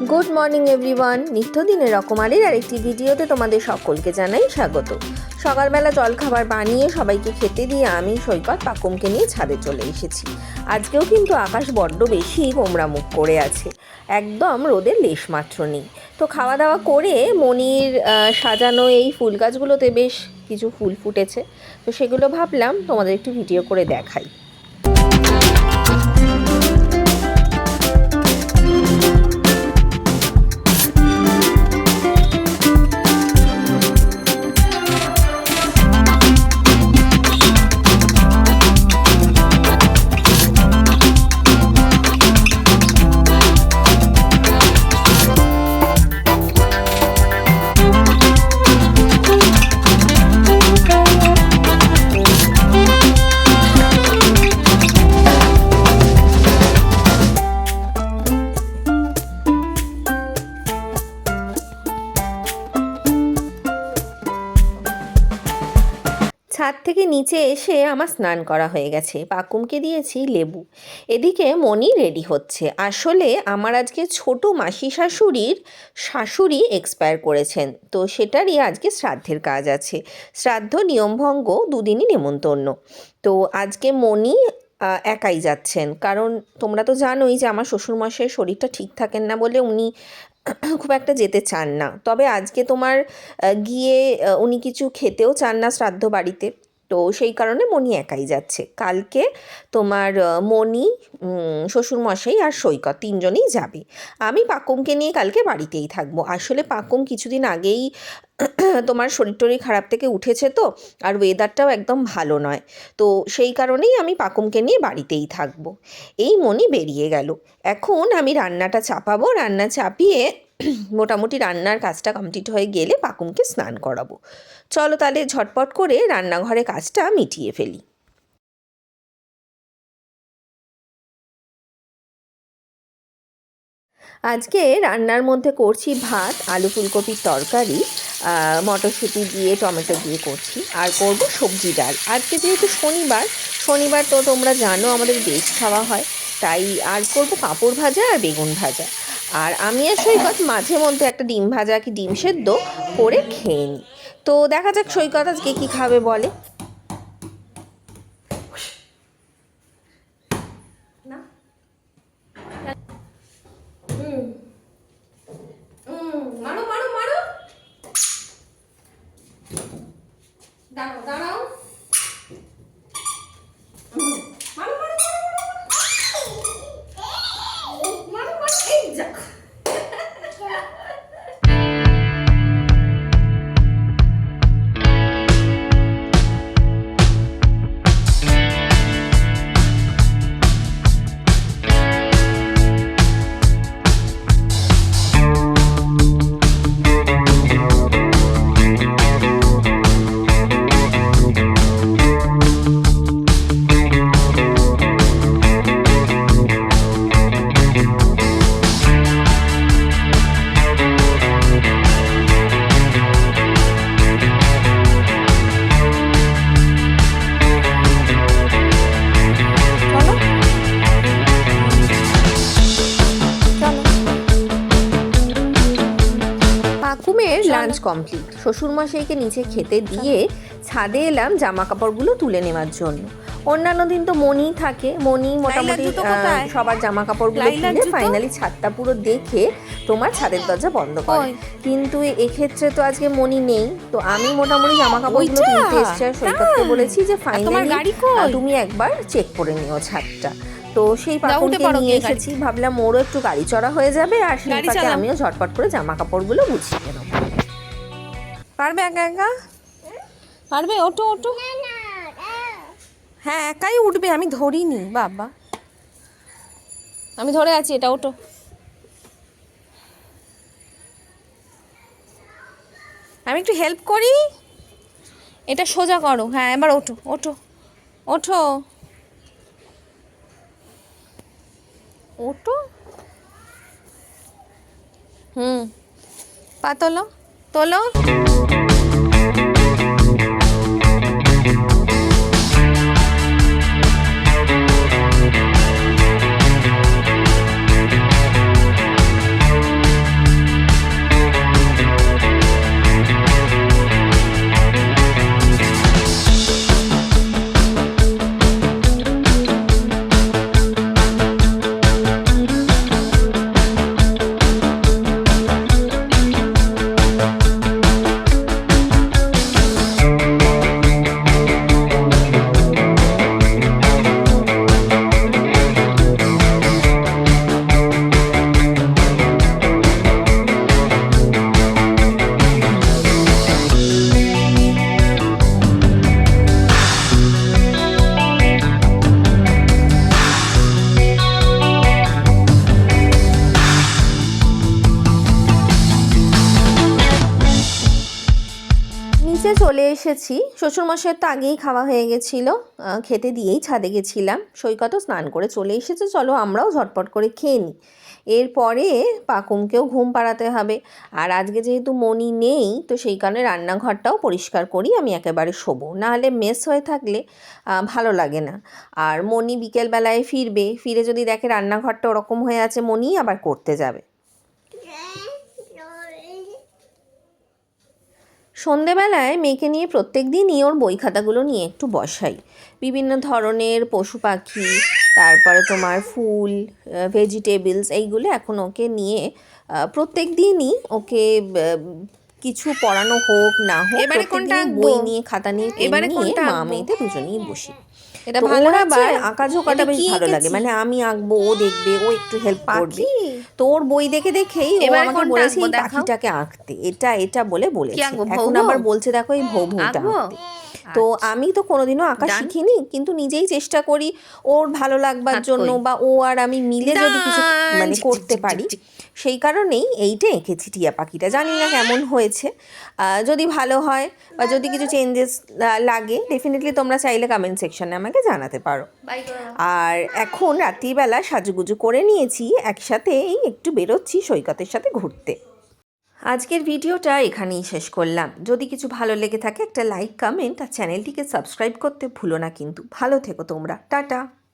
Good morning everyone, নিত্যদিনের রকমারির আরেকটি ভিডিওতে তোমাদের সকলকে জানাই স্বাগত। সকালবেলা জলখাবার বানিয়ে সবাইকে খেতে দিয়ে আমি সৈকত পাকুমকে নিয়ে ছাদে চলে এসেছি। আজকেও কিন্তু আকাশ বড্ড বেশি গোমরা মুখ করে আছে, একদম রোদের লেশমাত্র নেই। তো খাওয়া দাওয়া করে মনির সাজানো এই ফুল গাছগুলোতে বেশ কিছু ফুল ফুটেছে, তো সেগুলো ভাবলাম তোমাদের একটু ভিডিও করে দেখাই। ছাদ থেকে নিচে এসে আমার স্নান করা হয়ে গেছে, পাকুমকে দিয়েছি লেবু। এদিকে মনি রেডি হচ্ছে। আসলে আমার আজকে ছোট মাসি শাশুড়ি এক্সপায়ার করেছেন, তো সেটারই আজকে শ্রাদ্ধের কাজ আছে। শ্রাদ্ধ নিয়মভঙ্গ দুদিনই নেমন্তন্ন। তো আজকে মনি একাই যাচ্ছেন, কারণ তোমরা তো জানোই যে আমার শ্বশুরমশাইয়ের শরীরটা ঠিক থাকেন না বলে উনি খুব একটা যেতে চান না। তবে আজকে তোমার গিয়ে উনি কিছু খেতেও চান না শ্রাদ্ধ বাড়িতে, তো সেই কারণে মনি একাই যাচ্ছে। কালকে তোমার মনি, শ্বশুরমশাই আর সৈকত তিনজনেই যাবে। আমি পাকুমকে নিয়ে কালকে বাড়িতেই থাকবো। আসলে পাকুম কিছুদিন আগেই তোমার শরীর টরীর খারাপ থেকে উঠেছে, তো আর ওয়েদারটাও একদম ভালো নয়, তো সেই কারণেই আমি পাকুমকে নিয়ে বাড়িতেই থাকবো। এই মনি বেরিয়ে গেল। এখন আমি রান্নাটা চাপাবো। রান্না চাপিয়ে মোটামুটি রান্নার কাজটা কমপ্লিট হয়ে গেলে পাকুমকে স্নান করাবো। চলো তাহলে ঝটপট করে রান্নাঘরে কাজটা মিটিয়ে ফেলি। আজকে রান্নার মধ্যে করছি ভাত, আলু ফুলকপির তরকারি, মটরশুঁটি দিয়ে টমেটো দিয়ে করছি, আর করব সবজি ডাল। আজকে যেহেতু শনিবার তো তোমরা জানো আমাদের ভেজ খাওয়া হয়, তাই আর করব পাঁপড় ভাজা আর বেগুন ভাজা। আর আমি আর সৈকত মাঝে মধ্যে একটা ডিম ভাজা কি ডিম সেদ্ধ করে খেয়ে নিই। তো দেখা যাক সৈকত আজকে কী খাবে বলে। দাঁড়াও লাঞ্চ কমপ্লিট। শ্বশুরমশাইকে নিচে খেতে দিয়ে ছাদে এলাম জামা কাপড়গুলো তুলে নেওয়ার জন্য। অন্যান্য দিন তো মনিই থাকে, মনি মোটামুটি সবার জামা কাপড়গুলো তুলে ফাইনালি ছাদটা পুরো দেখে তোমার ছাদের দরজা বন্ধ করে। কিন্তু এক্ষেত্রে তো আজকে মনি নেই, তো আমি মোটামুটি জামা কাপড়গুলো তুলতে এসেছি আর সৈকতকে বলেছি যে ফাইনালি তুমি একবার চেক করে নিও ছাদটা। তো সেই পাকুমকে নিয়ে এসেছি, ভাবলাম ওরও একটু গাড়ি চড়া হয়ে যাবে আর সেই ফাঁকে আমিও ঝটপট করে জামা কাপড়গুলো গুছিয়ে নেব। পারবে একা একা? পারবে? ওঠো ওঠো। হ্যাঁ একাই উঠবে, আমি ধরিনি বাবা, আমি ধরে আছি, এটা ওঠো। আমি একটু হেল্প করি, এটা সোজা করো। হ্যাঁ এবার ওঠো ওঠো ওঠো ওঠো। পা তোলো তোলো। এসেছি। শ্বশুরমশাইয়ের তো আগেই খাওয়া হয়ে গেছিলো, খেতে দিয়েই ছাদে গেছিলাম। সৈকতও স্নান করে চলে এসেছে, চলো আমরাও ঝটপট করে খেয়ে নিই। এরপরে পাকুমকেও ঘুম পাড়াতে হবে। আর আজকে যেহেতু মনি নেই, তো সেই কারণে রান্নাঘরটাও পরিষ্কার করি আমি, একেবারে শোবো, নাহলে মেস হয়ে থাকলে ভালো লাগে না। আর মনি বিকেলবেলায় ফিরবে, ফিরে যদি দেখে রান্নাঘরটা ওরকম হয়ে আছে, মনি আবার করতে যাবে। সন্ধেবেলায় মেয়েকে নিয়ে প্রত্যেক দিনই ওর বই খাতাগুলো নিয়ে একটু বসাই। বিভিন্ন ধরনের পশু পাখি, তারপরে তোমার ফুল, ভেজিটেবলস, এইগুলো এখন ওকে নিয়ে প্রত্যেক দিনই ওকে কিছু পড়ানো হোক না হোক, এবারে কোনটা বই আঁকবো? নিয়ে খাতা নিয়ে পেন এবারে নিয়ে কোনটা মা আঁকবো? মেয়েতে দুজনেই বসি। এটা তো ভালো ওর হয়েছে? আবার আঁকাঝোঁকাটা এটা বেশ কি ভালো লাগে, এঁকেছি? মানে আমি আঁকবো, ও দেখবে, ও একটু হেল্প করবে। পাখি? তো ওর বই দেখে দেখেই ও এবারে আমাকে কোনটা বলেছে আঁকবো এই দেখাও। পাখিটাকে আঁকতে, এটা এটা বলে কি বলেছে। আঁকবো? ভৌ এখন ভৌ? আবার বলছে দেখো এই ভৌ ভৌটা আঁকবো? আঁকতে। তো আচ্ছা, আমি তো কোনোদিনও আঁকা ডান। শিখিনি, কিন্তু নিজেই চেষ্টা করি ওর ভালো লাগবার হাত জন্য, কই? বা ও আর আমি মিলে যদি কিছু ডান, মানে ঝিক ঝিক করতে ঝিক ঝিক পারি। ঝিক। সেই কারণেই এইটা এঁকেছি, টিয়া পাখিটা। জানি না কেমন হয়েছে, যদি ভালো হয় বা যদি কিছু চেঞ্জেস লাগে, ডেফিনেটলি তোমরা চাইলে কমেন্ট সেকশনে আমাকে জানাতে পারো। বাই করো। আর এখন রাত্রিবেলা সাজুগুজু করে নিয়েছি, একসাথে এই একটু বেরোচ্ছি সৈকতের সাথে ঘুরতে। আজকের ভিডিওটা এখানেই শেষ করলাম। যদি কিছু ভালো লেগে থাকে একটা লাইক, কমেন্ট আর চ্যানেলটিকে সাবস্ক্রাইব করতে ভুলো না কিন্তু। ভালো থেকো তোমরা, টাটা।